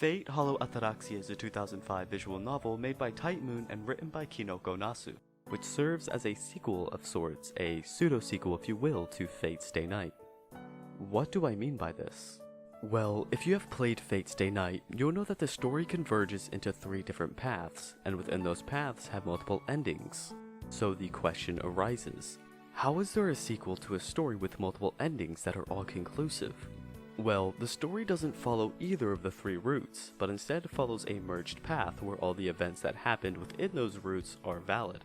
Fate Hollow Ataraxia is a 2005 visual novel made by Tight Moon and written by Kinoko Nasu, which serves as a sequel of sorts, a pseudo-sequel if you will, to Fate Stay Night. What do I mean by this? Well, if you have played Fate Stay Night, you'll know that the story converges into 3 different paths, and within those paths have multiple endings. So the question arises, how is there a sequel to a story with multiple endings that are all conclusive? Well, the story doesn't follow either of the 3 routes, but instead follows a merged path where all the events that happened within those routes are valid.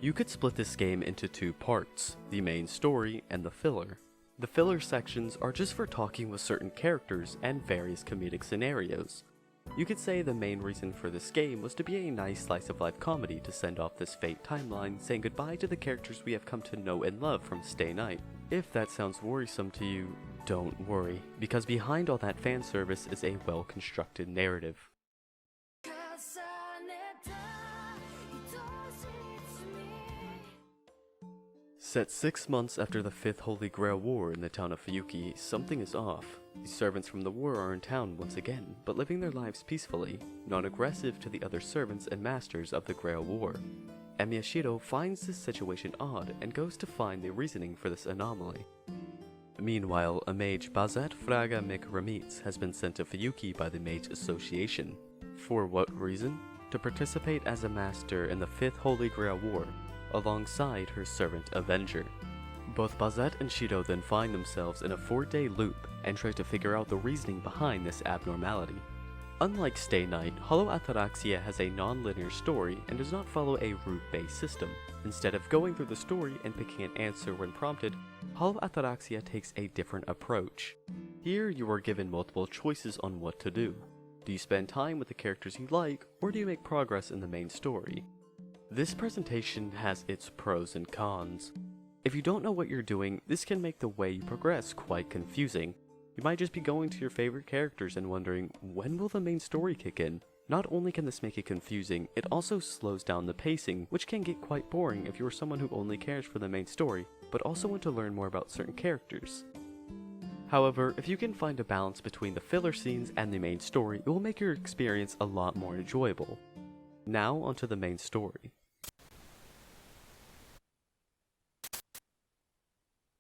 You could split this game into 2 parts, the main story and the filler. The filler sections are just for talking with certain characters and various comedic scenarios. You could say the main reason for this game was to be a nice slice of life comedy to send off this Fate timeline, saying goodbye to the characters we have come to know and love from Stay Night. If that sounds worrisome to you, don't worry, because behind all that fan service is a well-constructed narrative. Set 6 months after the 5th Holy Grail War in the town of Fuyuki, something is off. The servants from the war are in town once again, but living their lives peacefully, not aggressive to the other servants and masters of the Grail War. Miyashiro finds this situation odd and goes to find the reasoning for this anomaly. Meanwhile, a mage Bazet Fraga Mik Ramitz has been sent to Fuyuki by the Mage Association. For what reason? To participate as a master in the 5th Holy Grail War, alongside her servant Avenger. Both Bazet and Shido then find themselves in a 4-day loop and try to figure out the reasoning behind this abnormality. Unlike Stay Night, Hollow Ataraxia has a non-linear story and does not follow a route-based system. Instead of going through the story and picking an answer when prompted, Hollow Ataraxia takes a different approach. Here you are given multiple choices on what to do. Do you spend time with the characters you like, or do you make progress in the main story? This presentation has its pros and cons. If you don't know what you're doing, this can make the way you progress quite confusing. You might just be going to your favorite characters and wondering, when will the main story kick in? Not only can this make it confusing, it also slows down the pacing, which can get quite boring if you're someone who only cares for the main story, but also want to learn more about certain characters. However, if you can find a balance between the filler scenes and the main story, it will make your experience a lot more enjoyable. Now onto the main story.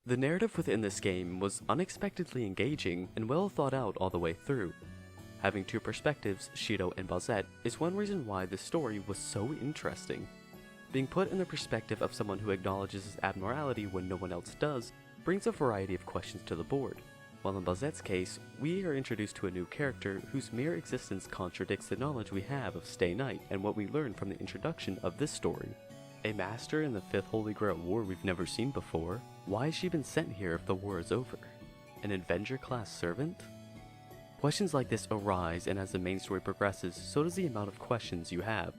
The narrative within this game was unexpectedly engaging and well thought out all the way through. Having 2 perspectives, Shido and Bazet, is one reason why this story was so interesting. Being put in the perspective of someone who acknowledges his abnormality when no one else does, brings a variety of questions to the board. While in Bazet's case, we are introduced to a new character whose mere existence contradicts the knowledge we have of Stay Night and what we learn from the introduction of this story. A master in the 5th Holy Grail War we've never seen before? Why has she been sent here if the war is over? An Avenger-class servant? Questions like this arise, and as the main story progresses, so does the amount of questions you have.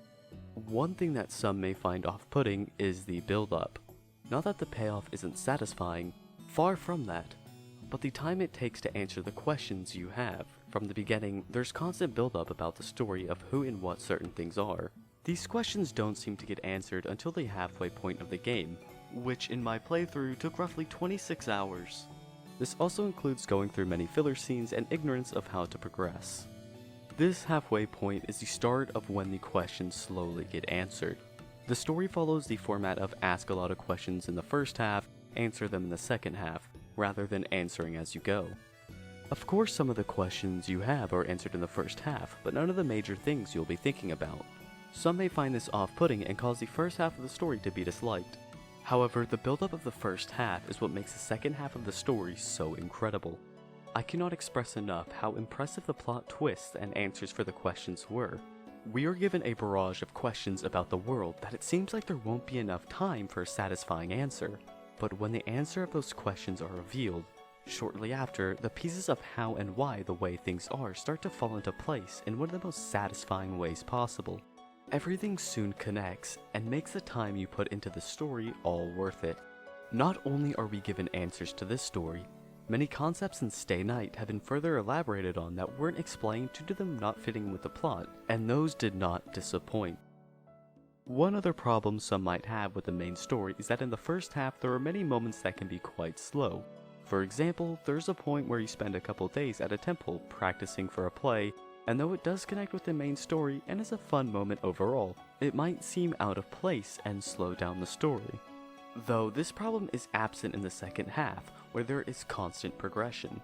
One thing that some may find off-putting is the build-up. Not that the payoff isn't satisfying, far from that, but the time it takes to answer the questions you have. From the beginning, there's constant build-up about the story of who and what certain things are. These questions don't seem to get answered until the halfway point of the game, which in my playthrough took roughly 26 hours. This also includes going through many filler scenes and ignorance of how to progress. This halfway point is the start of when the questions slowly get answered. The story follows the format of ask a lot of questions in the first half, answer them in the second half, rather than answering as you go. Of course, some of the questions you have are answered in the first half, but none of the major things you'll be thinking about. Some may find this off-putting and cause the first half of the story to be disliked. However, the build-up of the first half is what makes the second half of the story so incredible. I cannot express enough how impressive the plot twists and answers for the questions were. We are given a barrage of questions about the world that it seems like there won't be enough time for a satisfying answer. But when the answer of those questions are revealed, shortly after, the pieces of how and why the way things are start to fall into place in one of the most satisfying ways possible. Everything soon connects and makes the time you put into the story all worth it. Not only are we given answers to this story, many concepts in Stay Night have been further elaborated on that weren't explained due to them not fitting with the plot, and those did not disappoint. One other problem some might have with the main story is that in the first half there are many moments that can be quite slow. For example, there's a point where you spend a couple days at a temple practicing for a play, and though it does connect with the main story and is a fun moment overall, it might seem out of place and slow down the story. Though this problem is absent in the second half, where there is constant progression.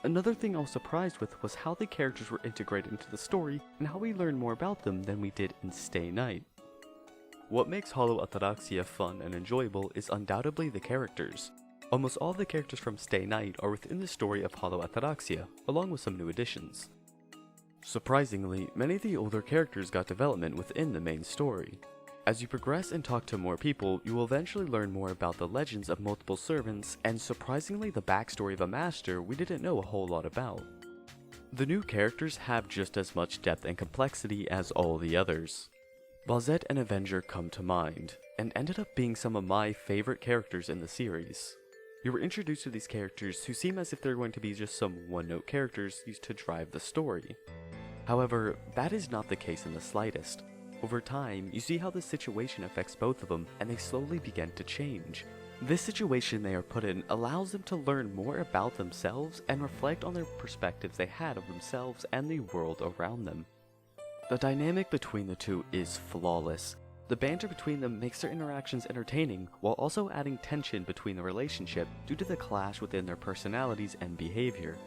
Another thing I was surprised with was how the characters were integrated into the story and how we learned more about them than we did in Stay Night. What makes Hollow Ataraxia fun and enjoyable is undoubtedly the characters. Almost all of the characters from Stay Night are within the story of Hollow Ataraxia, along with some new additions. Surprisingly, many of the older characters got development within the main story. As you progress and talk to more people, you will eventually learn more about the legends of multiple servants, and surprisingly the backstory of a master we didn't know a whole lot about. The new characters have just as much depth and complexity as all the others. Bozette and Avenger come to mind, and ended up being some of my favorite characters in the series. You were introduced to these characters who seem as if they're going to be just some one-note characters used to drive the story. However, that is not the case in the slightest. Over time, you see how the situation affects both of them, and they slowly begin to change. This situation they are put in allows them to learn more about themselves and reflect on their perspectives they had of themselves and the world around them. The dynamic between the two is flawless. The banter between them makes their interactions entertaining, while also adding tension between the relationship due to the clash within their personalities and behavior.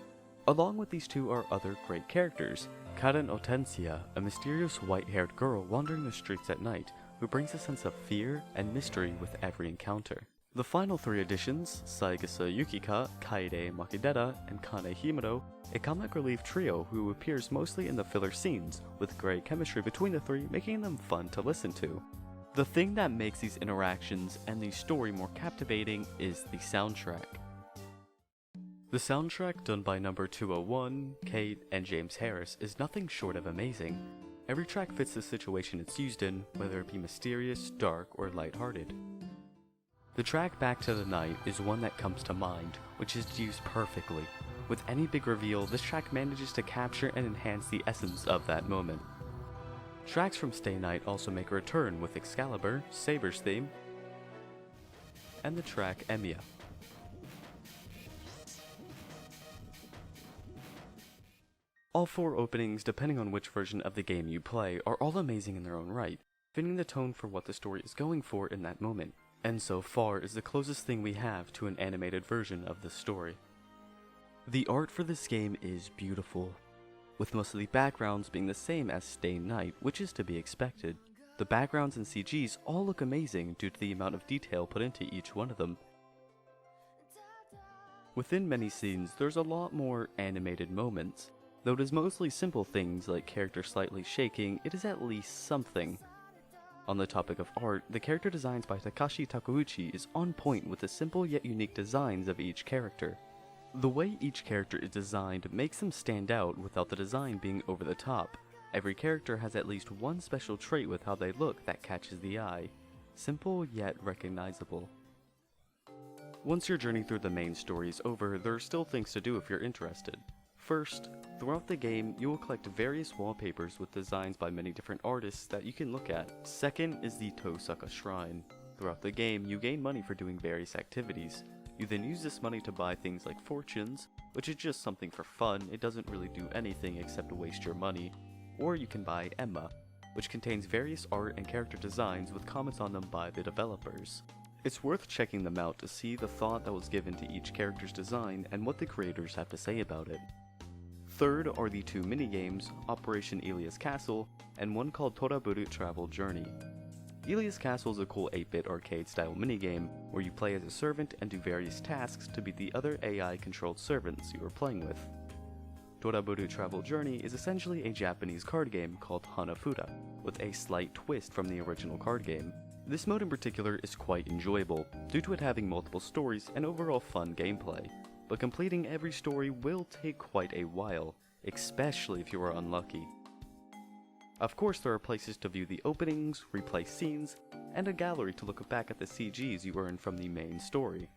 Along with these two are other great characters. Karen Hortensia, a mysterious white-haired girl wandering the streets at night, who brings a sense of fear and mystery with every encounter. The final three additions, Saigasa Yukika, Kaede Makidera, and Kane Himuro, a comic relief trio who appears mostly in the filler scenes, with great chemistry between the three making them fun to listen to. The thing that makes these interactions and the story more captivating is the soundtrack. The soundtrack done by number 201, Kate, and James Harris is nothing short of amazing. Every track fits the situation it's used in, whether it be mysterious, dark, or lighthearted. The track Back to the Night is one that comes to mind, which is used perfectly. With any big reveal, this track manages to capture and enhance the essence of that moment. Tracks from Stay Night also make a return with Excalibur, Saber's theme, and the track Emiya. All four openings, depending on which version of the game you play, are all amazing in their own right, fitting the tone for what the story is going for in that moment, and so far is the closest thing we have to an animated version of the story. The art for this game is beautiful, with most of the backgrounds being the same as Stay Night, which is to be expected. The backgrounds and CGs all look amazing due to the amount of detail put into each one of them. Within many scenes, there's a lot more animated moments. Though it is mostly simple things like characters slightly shaking, it is at least something. On the topic of art, the character designs by Takashi Takeuchi is on point with the simple yet unique designs of each character. The way each character is designed makes them stand out without the design being over the top. Every character has at least one special trait with how they look that catches the eye. Simple yet recognizable. Once your journey through the main story is over, there are still things to do if you're interested. First, throughout the game, you will collect various wallpapers with designs by many different artists that you can look at. Second is the Tosaka Shrine. Throughout the game, you gain money for doing various activities. You then use this money to buy things like fortunes, which is just something for fun, it doesn't really do anything except waste your money. Or you can buy Emma, which contains various art and character designs with comments on them by the developers. It's worth checking them out to see the thought that was given to each character's design and what the creators have to say about it. Third are the two minigames, Operation Ilia's Castle, and one called Toraburu Travel Journey. Ilia's Castle is a cool 8-bit arcade-style minigame where you play as a servant and do various tasks to beat the other AI-controlled servants you are playing with. Toraburu Travel Journey is essentially a Japanese card game called Hanafuda, with a slight twist from the original card game. This mode in particular is quite enjoyable, due to it having multiple stories and overall fun gameplay. But completing every story will take quite a while, especially if you are unlucky. Of course, there are places to view the openings, replay scenes, and a gallery to look back at the CGs you earned from the main story.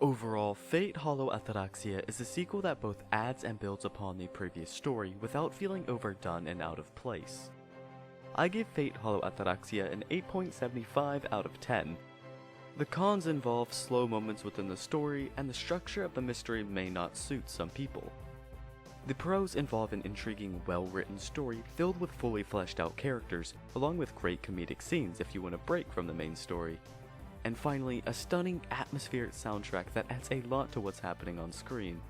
Overall, Fate Hollow Ataraxia is a sequel that both adds and builds upon the previous story without feeling overdone and out of place. I give Fate Hollow Ataraxia an 8.75 out of 10. The cons involve slow moments within the story, and the structure of the mystery may not suit some people. The pros involve an intriguing, well-written story filled with fully fleshed out characters, along with great comedic scenes if you want a break from the main story. And finally, a stunning, atmospheric soundtrack that adds a lot to what's happening on screen.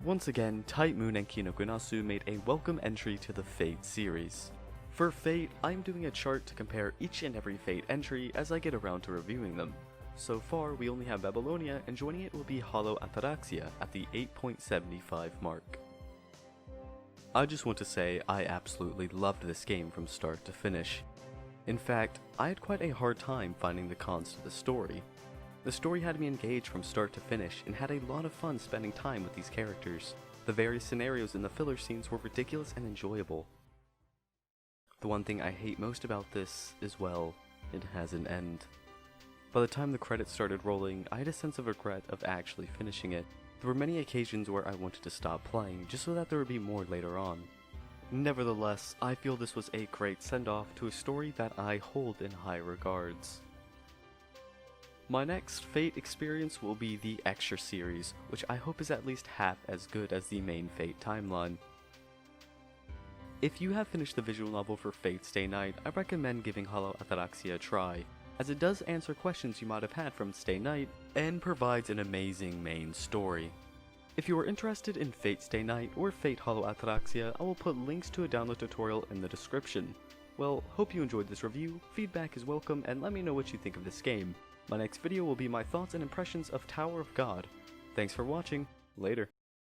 Once again, Type Moon and Kinogunasu made a welcome entry to the Fate series. For Fate, I'm doing a chart to compare each and every Fate entry as I get around to reviewing them. So far, we only have Babylonia, and joining it will be Hollow Ataraxia at the 8.75 mark. I just want to say I absolutely loved this game from start to finish. In fact, I had quite a hard time finding the cons to the story. The story had me engaged from start to finish and had a lot of fun spending time with these characters. The various scenarios in the filler scenes were ridiculous and enjoyable. The one thing I hate most about this is, well, it has an end. By the time the credits started rolling, I had a sense of regret of actually finishing it. There were many occasions where I wanted to stop playing just so that there would be more later on. Nevertheless, I feel this was a great send-off to a story that I hold in high regards. My next Fate experience will be the Extra series, which I hope is at least half as good as the main Fate timeline. If you have finished the visual novel for Fate Stay Night, I recommend giving Hollow Ataraxia a try, as it does answer questions you might have had from Stay Night, and provides an amazing main story. If you are interested in Fate Stay Night or Fate Hollow Ataraxia, I will put links to a download tutorial in the description. Well, hope you enjoyed this review, feedback is welcome, and let me know what you think of this game. My next video will be my thoughts and impressions of Tower of God. Thanks for watching, later.